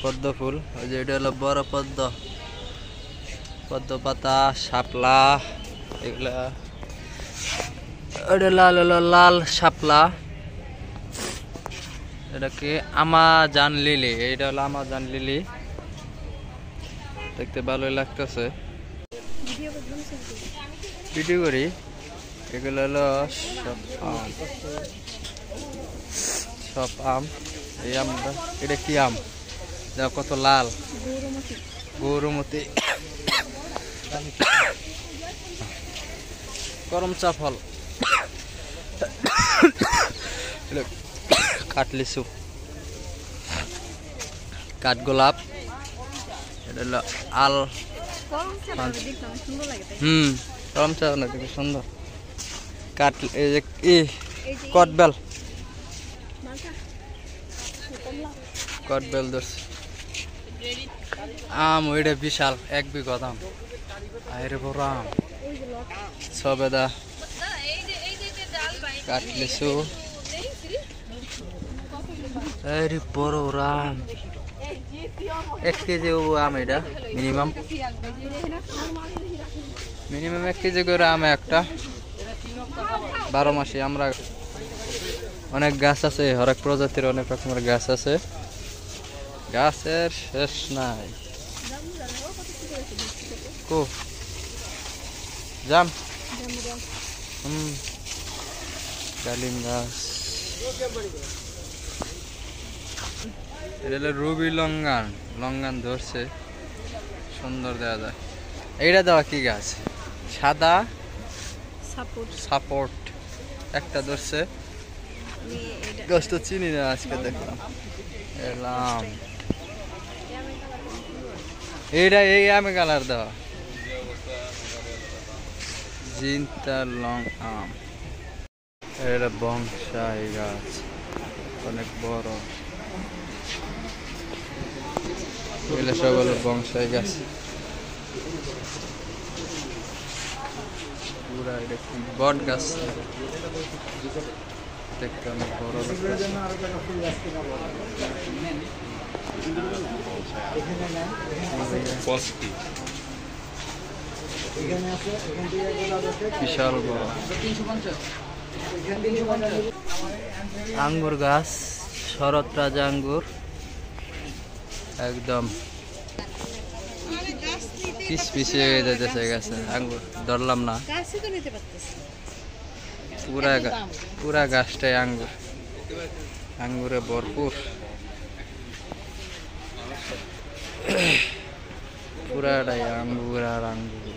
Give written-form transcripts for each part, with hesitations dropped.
পদ্ম ফুল, ওই যে এটা হলো বড় পদ্ম, পদ্ম পাতা, শাপলা, এগুলা ওটা লাল হলো লাল শাপলা। এটাকে আমাজন লিলি, এইটা হলো আমাজন লিলি, দেখতে ভালোই লাগতেছে। ভিডিও করি। এগুলো হলো সব আম। এই আমটা, এটা কি আম দেখো কত লাল, গৌরমতি। করমচা ফল, কাঠলিচু, কাঠগোলাপ, এটা হলো আল। করমচা অনেক সুন্দর। কাঠ, এই যে কটবেল, কটবেল ধরছে। আম ওইটা বিশাল, 1 বিঘা দাম। আরে বড় আম, সবেদা, কাঠলিচু, আরে বড় আম। 1 কেজি আম, এটা মিনিমাম 1 কেজি করে আম একটা। 12 মাসে আমরা অনেক গাছ আছে, হরেক প্রজাতির অনেক রকমের গাছ আছে, গাছের শেষ নাই। কো জাম, ডালিম গাছ। এটা হলো রুবি লঙ্গান, লঙ্গান ধরছে, সুন্দর দেখা যায়। এইটা দেওয়া কি গাছ? সাদা সাপোর্ট একটা ধরছে। গাছটা চিনি না, আজকে দেখলাম। এলাম এইটা, এই আমে কালার দেওয়া জিন্তা লং আম। এটা বংশাই গাছ, অনেক বড়। এগুলো সব হলো বংশাই গাছ। পুরা এটা বট গাছ, দেখতে অনেক বড়। বিশাল বড় আঙ্গুর গাছ, শরৎ রাজা আঙ্গুর, একদম পিস হয়ে যাইতেছে গাছে আঙ্গুর, ধরলাম না। পুরা গাছটাই আঙ্গুর, আঙ্গুরে ভরপুর, পুরাটাই আঙ্গুর আর আঙ্গুর।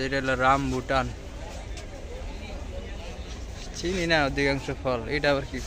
এটা হলো রামবুটান, চিনি না অধিকাংশ ফল। এটা আবার কি?